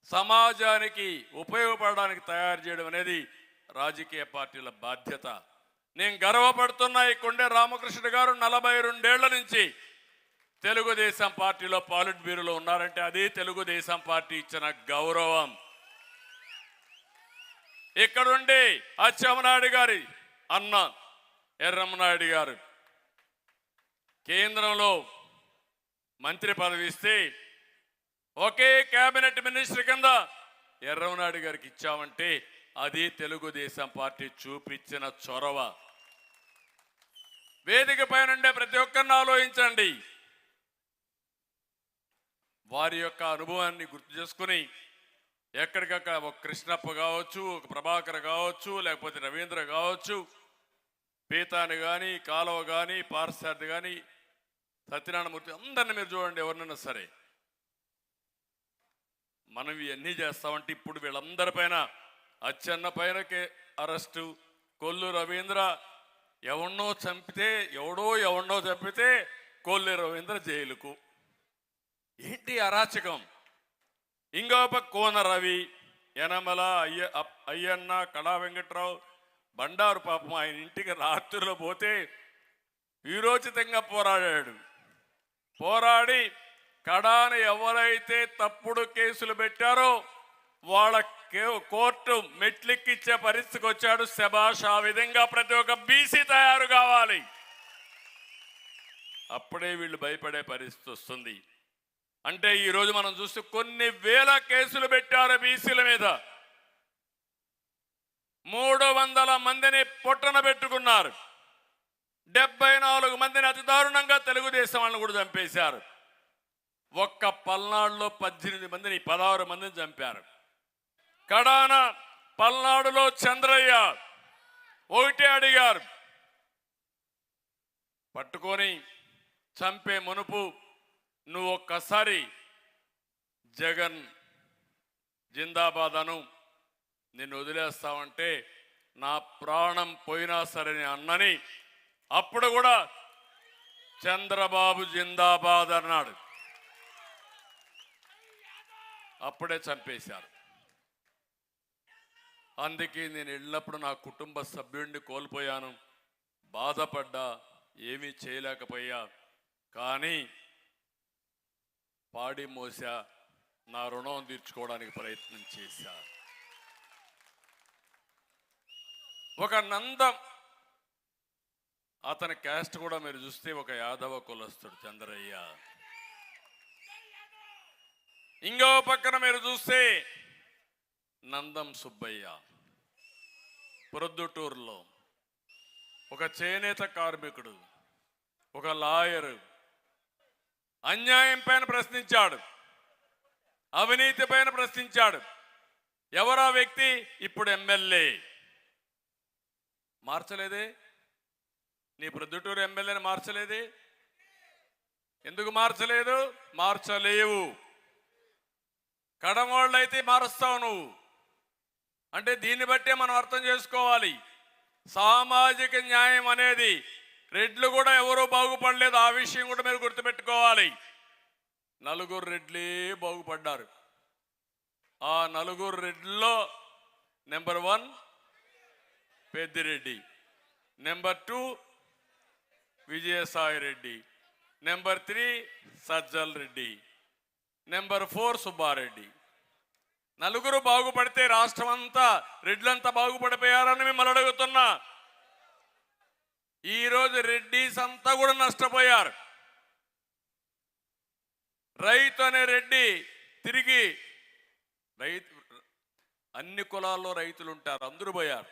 సమాజానికి ఉపయోగపడడానికి తయారు చేయడం అనేది రాజకీయ పార్టీల బాధ్యత. నేను గర్వపడుతున్నా ఈ కొండే రామకృష్ణ గారు 42 ఏళ్ల నుంచి తెలుగుదేశం పార్టీలో పాలిట్ బ్యూరోలో ఉన్నారంటే అది తెలుగుదేశం పార్టీ ఇచ్చిన గౌరవం. ఇక్కడుండి అచ్చెన్నాయుడు గారి అన్న ఎర్రమనాయుడు గారు కేంద్రంలో మంత్రి పదవి ఇస్తే ఒకే కేబినెట్ మినిస్టర్ కింద ఎర్రమనాయుడు గారికి ఇచ్చామంటే అది తెలుగుదేశం పార్టీ చూపించిన చొరవ. వేదిక పైనుండే ప్రతి ఒక్కరిని ఆలోచించండి. వారి యొక్క అనుభవాన్ని గుర్తు చేసుకుని ఎక్కడికక్కడ ఒక కృష్ణప్ప కావచ్చు, ఒక ప్రభాకర్ కావచ్చు, లేకపోతే రవీంద్ర కావచ్చు, పీతాని కానీ, కాలువ కానీ, పార్సార్థి కానీ, సత్యనారాయణమూర్తి అందరిని మీరు చూడండి. ఎవరినైనా సరే మనం ఇవన్నీ చేస్తామంటే ఇప్పుడు వీళ్ళందరిపైన అచ్చెన్న పైనకే అరెస్టు, కొల్లు రవీంద్ర ఎవరినో చంపితే ఎవడో చంపితే కొల్లు రవీంద్ర జైలుకు. ఏంటి అరాచకం? ఇంకోప కోన రవి, యనమల, అయ్యన్న, కళా వెంకట్రావు, బండారు పాపం ఆయన ఇంటికి రాత్రిలో పోతే వీరోచితంగా పోరాడి కడాని ఎవరైతే తప్పుడు కేసులు పెట్టారో వాళ్ళ కోర్టు మెట్లెక్కిచ్చే పరిస్థితికి వచ్చాడు. శభాష్. ఆ విధంగా ప్రతి ఒక్క బీసీ తయారు కావాలి. అప్పుడే వీళ్ళు భయపడే పరిస్థితి వస్తుంది. అంటే ఈరోజు మనం చూస్తే కొన్ని వేల కేసులు పెట్టారు బీసీల మీద. 300 మందిని పొట్టన పెట్టుకున్నారు. 74 మందిని అతి దారుణంగా తెలుగుదేశం వాళ్ళని కూడా చంపేశారు. ఒక్క పల్నాడులో 18 మందిని, 16 మందిని చంపారు. కడాన పల్నాడులో చంద్రయ్య ఒకటే అడిగారు, పట్టుకొని చంపే మునుపు నువ్వు ఒక్కసారి జగన్ జిందాబాద్ అను, నిన్ను వదిలేస్తావంటే నా ప్రాణం పోయినా సరే అన్నని. అప్పుడు కూడా చంద్రబాబు జిందాబాద్ అన్నాడు. అప్పుడే చంపేశారు. అందుకే నేను వెళ్ళినప్పుడు నా కుటుంబ సభ్యుడిని కోల్పోయాను, బాధపడ్డా, ఏమీ చేయలేకపోయా. కానీ పాడి మోసా, నా రుణం తీర్చుకోవడానికి ప్రయత్నం చేశా. ఒక నందం, అతని క్యాస్ట్ కూడా మీరు చూస్తే ఒక యాదవ కులస్తుడు చంద్రయ్య. ఇంకో పక్కన మీరు చూస్తే నందం సుబ్బయ్య ప్రొద్దుటూరులో ఒక చేనేత కార్మికుడు, ఒక లాయరు. అన్యాయం పైన ప్రశ్నించాడు, అవినీతి పైన ప్రశ్నించాడు. ఎవరా వ్యక్తి? ఇప్పుడు ఎమ్మెల్యే. మార్చలేదే? నీ ప్రొద్దుటూరు ఎమ్మెల్యేని మార్చలేదే? ఎందుకు మార్చలేదు? మార్చలేవు. కడమోళ్ళు అయితే మారుస్తావు నువ్వు. అంటే దీన్ని బట్టే మనం అర్థం చేసుకోవాలి. సామాజిక న్యాయం అనేది రెడ్లు కూడా ఎవరూ బాగుపడలేదు. ఆ విషయం కూడా మీరు గుర్తుపెట్టుకోవాలి. 4 రెడ్లే బాగుపడ్డారు. ఆ 4 రెడ్లలో number 1 Peddireddy, number 2 Vijayasai Reddy, number 3 Sajjal Reddy, number 4 Subbareddy. 4 బాగుపడితే రాష్ట్రం అంతా, రెడ్లంతా బాగుపడిపోయారని మిమ్మల్ని అడుగుతున్నా. ఈరోజు రెడ్డిస్ అంతా కూడా నష్టపోయారు. రైతు అనే రెడ్డి తిరిగి అన్ని కులాల్లో రైతులు ఉంటారు, అందరూ పోయారు.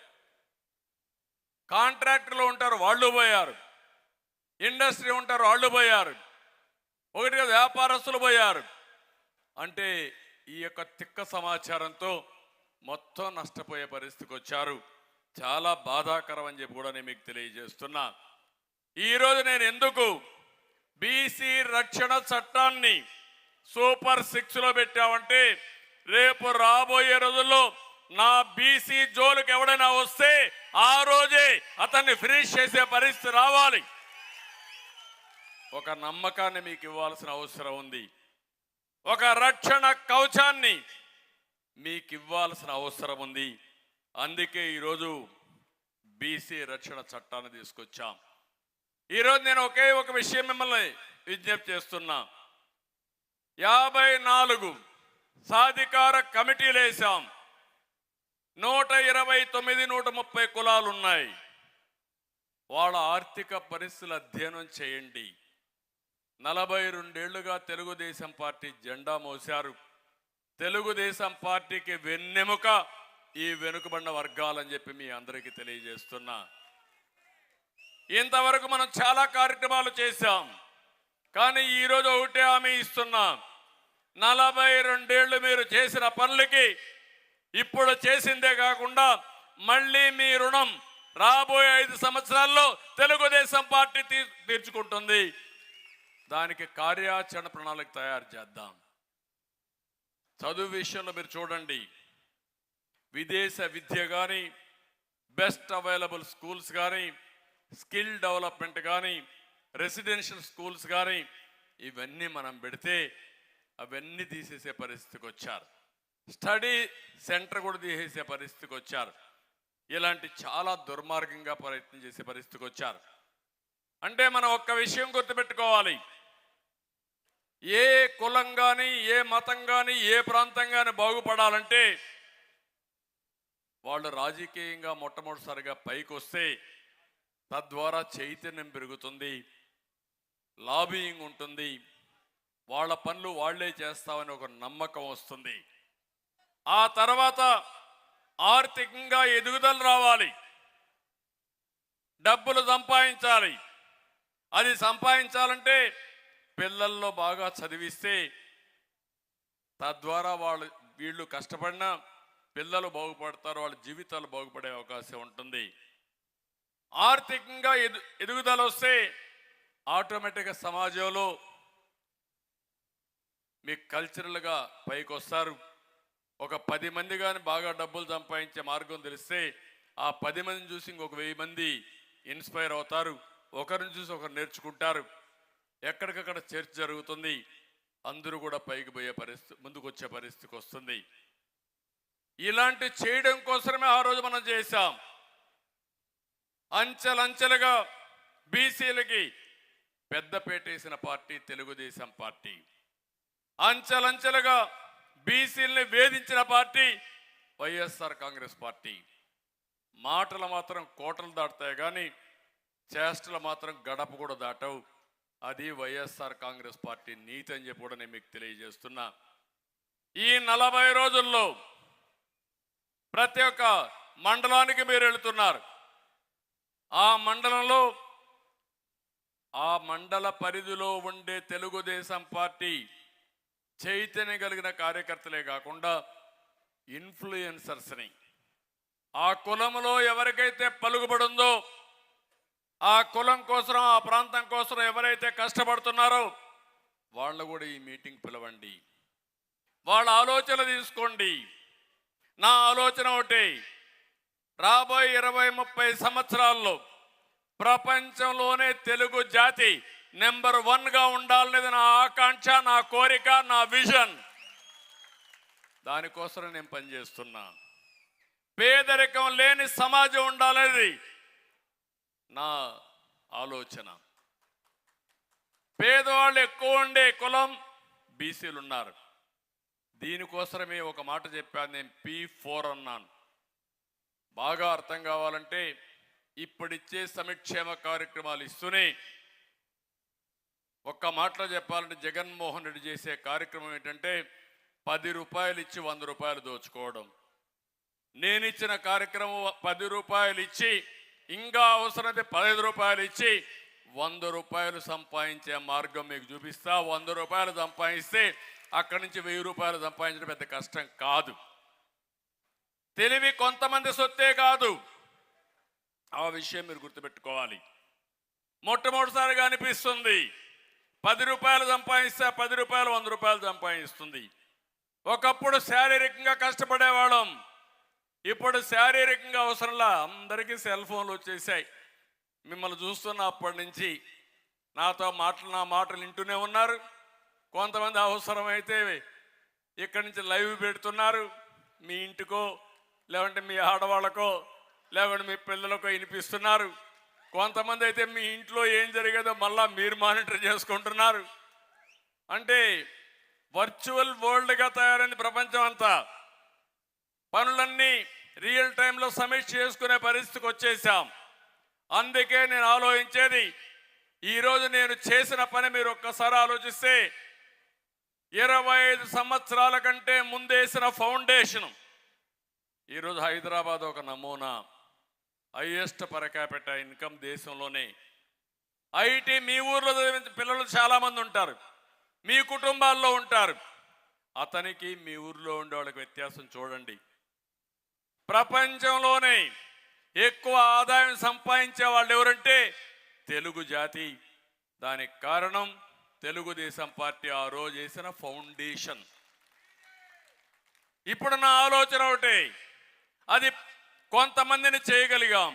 కాంట్రాక్టర్లు ఉంటారు, వాళ్ళు పోయారు. ఇండస్ట్రీ ఉంటారు, వాళ్ళు పోయారు. ఒకటిగా వ్యాపారస్తులు పోయారు. అంటే ఈ యొక్క తిక్క సమాచారంతో మొత్తం నష్టపోయే పరిస్థితికి వచ్చారు. చాలా బాధాకరం అని చెప్పి కూడా నేను మీకు తెలియజేస్తున్నా. ఈరోజు నేను ఎందుకు బీసీ రక్షణ చట్టాన్ని సూపర్ 6లో పెట్టామంటే, రేపు రాబోయే రోజుల్లో నా బీసీ జోలికి ఎవడైనా వస్తే ఆ రోజే అతన్ని ఫినిష్ చేసే పరిస్థితి రావాలి. ఒక నమ్మకాన్ని మీకు ఇవ్వాల్సిన అవసరం ఉంది. ఒక రక్షణ కవచాన్ని మీకు ఇవ్వాల్సిన అవసరం ఉంది. అందుకే ఈరోజు బీసీ రక్షణ చట్టాన్ని తీసుకొచ్చాం. ఈరోజు నేను ఒకే ఒక విషయం మిమ్మల్ని విజ్ఞప్తి చేస్తున్నా. 54 సాధికార కమిటీలు వేశాం. 129, 130 కులాలు ఉన్నాయి. వాళ్ళ ఆర్థిక పరిస్థితులు అధ్యయనం చేయండి. 42 ఏళ్లుగా తెలుగుదేశం పార్టీ జెండా మోశారు. తెలుగుదేశం పార్టీకి వెన్నెముక ఈ వెనుకబడిన వర్గాలని చెప్పి మీ అందరికీ తెలియజేస్తున్నా. ఇంతవరకు మనం చాలా కార్యక్రమాలు చేశాం. కానీ ఈరోజు ఒకటే హామీ ఇస్తున్నాం. 42 ఏళ్ళు మీరు చేసిన పనులకి ఇప్పుడు చేసిందే కాకుండా మళ్ళీ మీ రుణం రాబోయే 5 సంవత్సరాల్లో తెలుగుదేశం పార్టీ తీర్చుకుంటుంది. దానికి కార్యాచరణ ప్రణాళిక తయారు చేద్దాం. చదువు విషయంలో మీరు చూడండి, విదేశ విద్య కానీ, బెస్ట్ అవైలబుల్ స్కూల్స్ కానీ, స్కిల్ డెవలప్మెంట్ కానీ, రెసిడెన్షియల్ స్కూల్స్ కానీ, ఇవన్నీ మనం పెడితే అవన్నీ తీసేసే పరిస్థితికి వచ్చారు. స్టడీ సెంటర్ కూడా తీసేసే పరిస్థితికి వచ్చారు. ఇలాంటి చాలా దుర్మార్గంగా ప్రయత్నం చేసే పరిస్థితికి వచ్చారు. అంటే మనం ఒక్క విషయం గుర్తుపెట్టుకోవాలి. ఏ కులం కానీ, ఏ మతం కానీ, ఏ ప్రాంతం కానీ బాగుపడాలంటే వాళ్ళు రాజకీయంగా మొట్టమొదటిసారిగా పైకి వస్తే తద్వారా చైతన్యం పెరుగుతుంది, లాబియింగ్ ఉంటుంది, వాళ్ళ పనులు వాళ్లే చేస్తామని ఒక నమ్మకం వస్తుంది. ఆ తర్వాత ఆర్థికంగా ఎదుగుదల రావాలి, డబ్బులు సంపాదించాలి. అది సంపాదించాలంటే పిల్లల్లో బాగా చదివిస్తే తద్వారా వీళ్ళు కష్టపడినా పిల్లలు బాగుపడతారు, వాళ్ళ జీవితాలు బాగుపడే అవకాశం ఉంటుంది. ఆర్థికంగా ఎదుగుదల వస్తే ఆటోమేటిక్గా సమాజంలో మీకు కల్చరల్గా పైకి వస్తారు. ఒక 10 మంది కానీ బాగా డబ్బులు సంపాదించే మార్గం తెలిస్తే ఆ 10 మందిని చూసి ఇంకొక 1000 మంది ఇన్స్పైర్ అవుతారు. ఒకరిని చూసి ఒకరు నేర్చుకుంటారు. ఎక్కడికక్కడ చర్చ జరుగుతుంది. అందరూ కూడా పైకి పోయే పరిస్థితి, ముందుకు వచ్చే పరిస్థితికి వస్తుంది. ఇలాంటి చేయడం కోసమే ఆ రోజు మనం చేశాం. అంచెలంచెలుగా బీసీలకి పెద్దపేట వేసిన పార్టీ తెలుగుదేశం పార్టీ. అంచెలంచెలుగా బీసీలని వేధించిన పార్టీ వైఎస్ఆర్ కాంగ్రెస్ పార్టీ. మాటలు మాత్రం కోటలు దాటుతాయి కానీ చేష్టలు మాత్రం గడప కూడా దాటవు. అది వైఎస్ఆర్ కాంగ్రెస్ పార్టీ నీతి అని చెప్పి కూడా నేను మీకు తెలియజేస్తున్నా. ఈ 40 రోజుల్లో ప్రతి ఒక్క మండలానికి మీరు వెళుతున్నారు. ఆ మండలంలో ఆ మండల పరిధిలో ఉండే తెలుగుదేశం పార్టీ చైతన్యం కలిగిన కార్యకర్తలే కాకుండా ఇన్ఫ్లుయెన్సర్స్ని, ఆ కులంలో ఎవరికైతే పలుకుబడుందో, ఆ కులం కోసం, ఆ ప్రాంతం కోసం ఎవరైతే కష్టపడుతున్నారో వాళ్ళు కూడా ఈ మీటింగ్ పిలవండి. వాళ్ళ ఆలోచనలు తీసుకోండి. నా ఆలోచన ఒకటి, రాబోయే 20-30 సంవత్సరాల్లో ప్రపంచంలోనే తెలుగు జాతి నెంబర్ 1గా ఉండాలనేది నా ఆకాంక్ష, నా కోరిక, నా విజన్. దానికోసం నేను పనిచేస్తున్నా. పేదరికం లేని సమాజం ఉండాలనేది నా ఆలోచన. పేదవాళ్ళు ఎక్కువ ఉండే కులం బీసీలు ఉన్నారు. దీనికోసమే ఒక మాట చెప్పాను, నేను P4 అన్నాను. బాగా అర్థం కావాలంటే ఇప్పుడిచ్చే సంక్షేమ కార్యక్రమాలు ఇస్తూనే, ఒక్క మాటలో చెప్పాలంటే జగన్మోహన్ రెడ్డి చేసే కార్యక్రమం ఏంటంటే 10 రూపాయలు ఇచ్చి 100 రూపాయలు దోచుకోవడం. నేను ఇచ్చిన కార్యక్రమం 10 రూపాయలు ఇచ్చి ఇంకా అవసరమైతే 15 రూపాయలు ఇచ్చి 100 రూపాయలు సంపాదించే మార్గం మీకు చూపిస్తా. 100 రూపాయలు సంపాదిస్తే అక్కడి నుంచి 1000 రూపాయలు సంపాదించడం పెద్ద కష్టం కాదు. తెలివి కొంతమంది సొత్తే కాదు, ఆ విషయం మీరు గుర్తుపెట్టుకోవాలి. మొట్టమొదటిసారిగా అనిపిస్తుంది 10 రూపాయలు సంపాదిస్తే 10 రూపాయలు 100 రూపాయలు సంపాదిస్తుంది. ఒకప్పుడు శారీరకంగా కష్టపడేవాళ్ళం, ఇప్పుడు శారీరకంగా అవసరంలా అందరికీ సెల్ ఫోన్లు వచ్చేసాయి. మిమ్మల్ని చూస్తున్న అప్పటి నుంచి నాతో నా మాటలు వింటూనే ఉన్నారు. కొంతమంది అవసరమైతే ఇక్కడి నుంచి లైవ్ పెడుతున్నారు. మీ ఇంటికో లేదంటే మీ ఆడవాళ్ళకో లేకుంటే మీ పిల్లలకు వినిపిస్తున్నారు. కొంతమంది అయితే మీ ఇంట్లో ఏం జరిగేదో మళ్ళా మీరు మానిటర్ చేసుకుంటున్నారు. అంటే వర్చువల్ వరల్డ్గా తయారైంది ప్రపంచం అంతా. పనులన్నీ రియల్ టైంలో సమీక్ష చేసుకునే పరిస్థితికి వచ్చేసాం. అందుకే నేను ఆలోచించేది, ఈరోజు నేను చేసిన పని మీరు ఒక్కసారి ఆలోచిస్తే 25 సంవత్సరాల కంటే ముందేసిన ఫౌండేషన్ ఈరోజు హైదరాబాద్ ఒక నమూనా. హైయెస్ట్ పర్ క్యాపిటా ఇన్కమ్ దేశంలోనే. ఐటీ మీ ఊర్లో చదివిన పిల్లలు చాలామంది ఉంటారు, మీ కుటుంబాల్లో ఉంటారు. అతనికి మీ ఊర్లో ఉండే వాళ్ళకి వ్యత్యాసం చూడండి. ప్రపంచంలోనే ఎక్కువ ఆదాయం సంపాదించే వాళ్ళు ఎవరంటే తెలుగు జాతి. దానికి కారణం తెలుగుదేశం పార్టీ ఆ రోజు చేసిన ఫౌండేషన్. ఇప్పుడు నా ఆలోచన ఒకటే, అది కొంతమందిని చేయగలిగాం.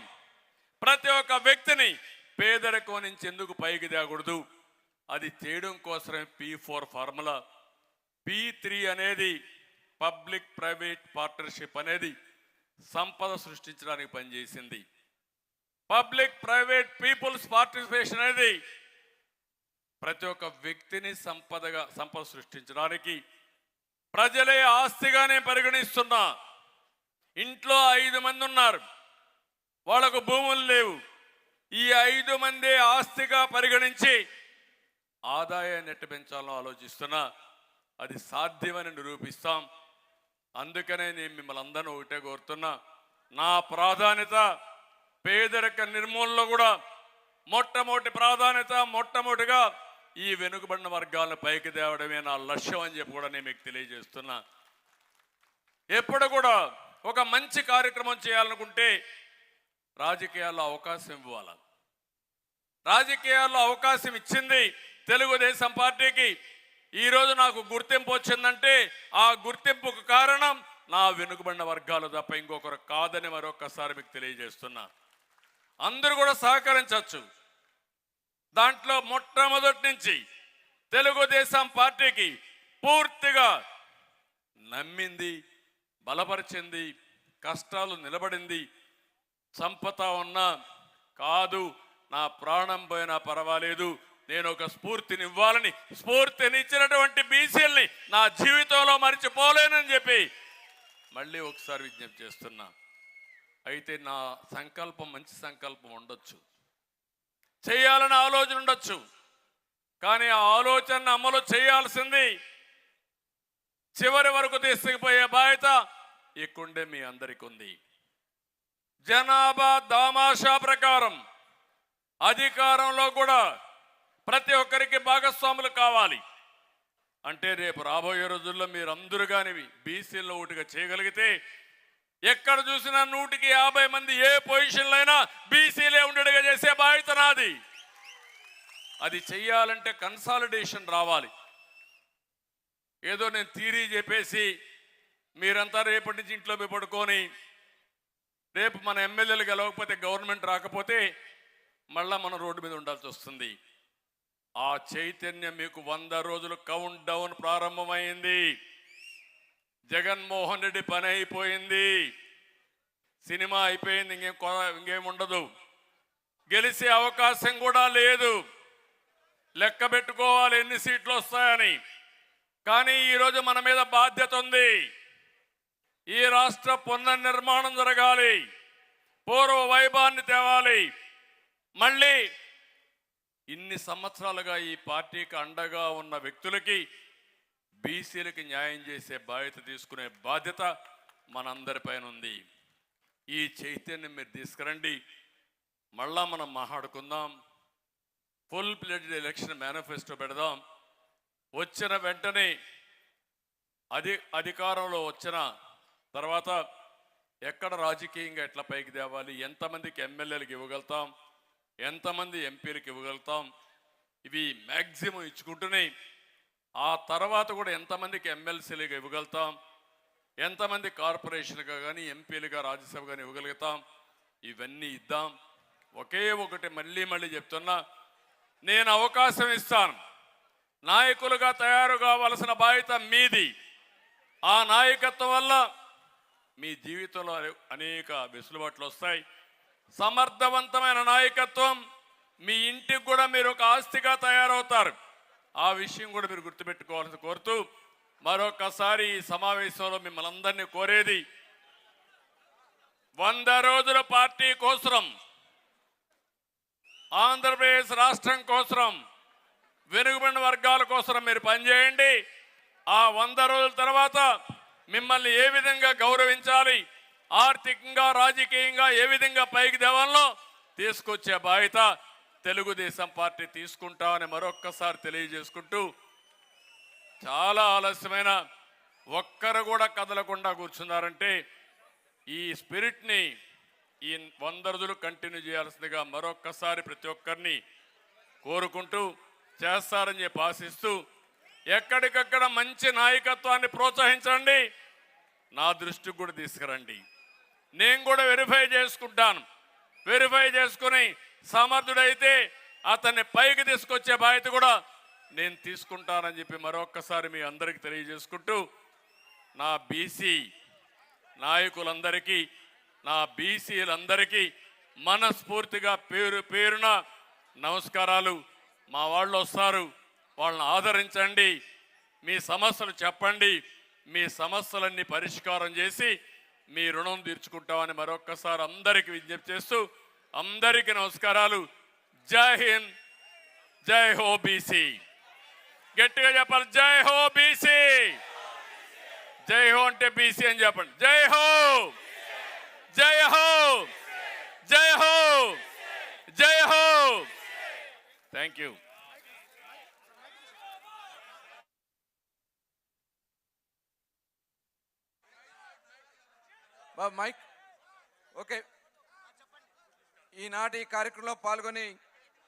ప్రతి ఒక్క వ్యక్తిని పేదరికం నుంచి ఎందుకు పైకి తేకూడదు, అది చేయడం కోసమే P4 ఫార్ములా. P3 అనేది పబ్లిక్ ప్రైవేట్ పార్ట్నర్షిప్ అనేది సంపద సృష్టించడానికి పనిచేసింది. పబ్లిక్ ప్రైవేట్ పీపుల్స్ పార్టిసిపేషన్ అనేది ప్రతి ఒక్క వ్యక్తిని సంపద సృష్టించడానికి, ప్రజలే ఆస్తిగానే పరిగణిస్తున్నా. ఇంట్లో 5 మంది ఉన్నారు, వాళ్ళకు భూములు లేవు. ఈ 5 మంది ఆస్తిగా పరిగణించి ఆదాయాన్ని ఎట్ట పెంచాలో ఆలోచిస్తున్నా. అది సాధ్యమని నిరూపిస్తాం. అందుకనే నేను మిమ్మల్ని అందరూ ఒకటే కోరుతున్నా, నా ప్రాధాన్యత పేదరిక నిర్మూలనలో కూడా మొట్టమొదటి ప్రాధాన్యత, మొట్టమొదటిగా ఈ వెనుకబడిన వర్గాలను పైకి తేవడమే నా లక్ష్యం అని చెప్పి కూడా నేను మీకు తెలియజేస్తున్నా. ఎప్పుడు కూడా ఒక మంచి కార్యక్రమం చేయాలనుకుంటే రాజకీయాల్లో అవకాశం ఇవ్వాలి. రాజకీయాల్లో అవకాశం ఇచ్చింది తెలుగుదేశం పార్టీకి. ఈరోజు నాకు గుర్తింపు వచ్చిందంటే ఆ గుర్తింపుకు కారణం నా వెనుకబడిన వర్గాలు తప్ప ఇంకొకరు కాదని మరొకసారి మీకు తెలియజేస్తున్నా. అందరూ కూడా సహకరించవచ్చు. దాంట్లో మొట్టమొదటి నుంచి తెలుగుదేశం పార్టీకి పూర్తిగా నమ్మింది, బలపరిచింది, కష్టాలు నిలబడింది. సంపద ఉన్నా కాదు, నా ప్రాణం పోయినా పర్వాలేదు, నేను ఒక స్ఫూర్తిని ఇవ్వాలని స్ఫూర్తినిచ్చినటువంటి బీసీల్ని నా జీవితంలో మర్చిపోలేనని చెప్పి మళ్ళీ ఒకసారి విజ్ఞప్తి చేస్తున్నా. అయితే నా సంకల్పం మంచి సంకల్పం ఉండొచ్చు, చేయాలని ఆలోచన ఉండొచ్చు, కానీ ఆ ఆలోచన అమలు చేయాల్సింది చివరి వరకు తీసుకుపోయే బాధ్యత ఇక్కడే మీ అందరికీ ఉంది. జనాభా దామాషా ప్రకారం అధికారంలో కూడా ప్రతి ఒక్కరికి భాగస్వాములు కావాలి. అంటే రేపు రాబోయే రోజుల్లో మీరందరూ కానీ బీసీల్లో ఒకటిగా చేయగలిగితే ఎక్కడ చూసినా 150 మంది ఏ పొజిషన్లో అయినా బీసీలే ఉండేట్టుగా చేసే బాధ్యత నాది. అది చెయ్యాలంటే కన్సాలిడేషన్ రావాలి. ఏదో నేను థియరీ చెప్పేసి మీరంతా రేపటి నుంచి ఇంట్లో పడుకొని రేపు మన ఎమ్మెల్యేలు గెలవకపోతే గవర్నమెంట్ రాకపోతే మళ్ళా మనం రోడ్డు మీద ఉండాల్సి వస్తుంది. ఆ చైతన్యం మీకు 100 రోజులు కౌంట్ డౌన్ ప్రారంభమైంది. జగన్మోహన్ రెడ్డి పని అయిపోయింది, సినిమా అయిపోయింది, ఇంకేం ఉండదు. గెలిచే అవకాశం కూడా లేదు. లెక్క పెట్టుకోవాలి ఎన్ని సీట్లు వస్తాయని. కానీ ఈరోజు మన మీద బాధ్యత ఉంది. ఈ రాష్ట్ర పునర్నిర్మాణం జరగాలి, పూర్వ వైభవాన్ని తేవాలి. మళ్ళీ ఇన్ని సంవత్సరాలుగా ఈ పార్టీకి అండగా ఉన్న వ్యక్తులకి, బీసీలకి న్యాయం చేసే బాధ్యత తీసుకునే బాధ్యత మనందరిపైన ఉంది. ఈ చైతన్యం మీరు తీసుకురండి. మళ్ళా మనం మాట్లాడుకుందాం. ఫుల్ ప్లెడ్జ్డ్ ఎలక్షన్ మేనిఫెస్టో పెడదాం. వచ్చిన వెంటనే అధికారంలో వచ్చిన తర్వాత ఎక్కడ రాజకీయంగా ఎట్లా పైకి తేవాలి, ఎంతమందికి ఎమ్మెల్యేలకు ఇవ్వగలుగుతాం, ఎంతమంది ఎంపీలకు ఇవ్వగలుగుతాం, ఇవి మ్యాక్సిమం ఇచ్చుకుంటూనే ఆ తర్వాత కూడా ఎంతమందికి ఎమ్మెల్సీలుగా ఇవ్వగలుగుతాం, ఎంతమంది కార్పొరేషన్గా కానీ ఎంపీలుగా రాజ్యసభ కానీ ఇవ్వగలుగుతాం, ఇవన్నీ ఇద్దాం. ఒకే ఒకటి మళ్ళీ చెప్తున్నా, నేను అవకాశం ఇస్తాను. నాయకులుగా తయారు కావాల్సిన బాధ్యత మీది. ఆ నాయకత్వం వల్ల మీ జీవితంలో అనేక వెసులుబాట్లు వస్తాయి. సమర్థవంతమైన నాయకత్వం మీ ఇంటికి కూడా మీరు ఒక ఆస్తిగా తయారవుతారు. ఆ విషయం కూడా మీరు గుర్తుపెట్టుకోవాలని కోరుతూ మరొకసారి ఈ సమావేశంలో మిమ్మల్ని అందరినీ కోరేది 100 రోజుల పార్టీ కోసం, ఆంధ్రప్రదేశ్ రాష్ట్రం కోసం, వెనుకబడిన వర్గాల కోసం మీరు పనిచేయండి. ఆ 100 రోజుల తర్వాత మిమ్మల్ని ఏ విధంగా గౌరవించాలి, ఆర్థికంగా రాజకీయంగా ఏ విధంగా పైకి దేవాలో తీసుకొచ్చే బాధ్యత తెలుగుదేశం పార్టీ తీసుకుంటామని మరొక్కసారి తెలియజేసుకుంటూ, చాలా ఆలస్యమైన ఒక్కరు కూడా కదలకుండా కూర్చున్నారంటే ఈ స్పిరిట్ని ఈ 100 రోజులు కంటిన్యూ చేయాల్సిందిగా మరొక్కసారి ప్రతి ఒక్కరిని కోరుకుంటూ చేస్తారని చెప్పి ఆశిస్తూ, ఎక్కడికక్కడ మంచి నాయకత్వాన్ని ప్రోత్సహించండి, నా దృష్టికి కూడా తీసుకురండి. నేను కూడా వెరిఫై చేసుకుంటాను. వెరిఫై చేసుకుని సమర్థుడైతే అతన్ని పైకి తీసుకొచ్చే బాధ్యత కూడా నేను తీసుకుంటానని చెప్పి మరొక్కసారి మీ అందరికీ తెలియజేసుకుంటూ, నా బీసీ నాయకులందరికీ, నా బీసీలందరికీ మనస్ఫూర్తిగా పేరు పేరున నమస్కారాలు. మా వాళ్ళు వస్తారు, వాళ్ళని ఆదరించండి, మీ సమస్యలు చెప్పండి, మీ సమస్యలన్నీ పరిష్కారం చేసి మీ రుణం తీర్చుకుంటామని మరొక్కసారి అందరికీ విజ్ఞప్తి చేస్తూ అందరికీ నమస్కారాలు. జై హింద్, జై హో బీసీ. గట్టిగా చెప్పాలి, జై హో బీసీ. జై హో అంటే బీసీ అని చెప్పండి. జై హో, జై హో, జై హో, జై హో. Thank you. Mic okay. ఈనాటి కార్యక్రమంలో పాల్గొని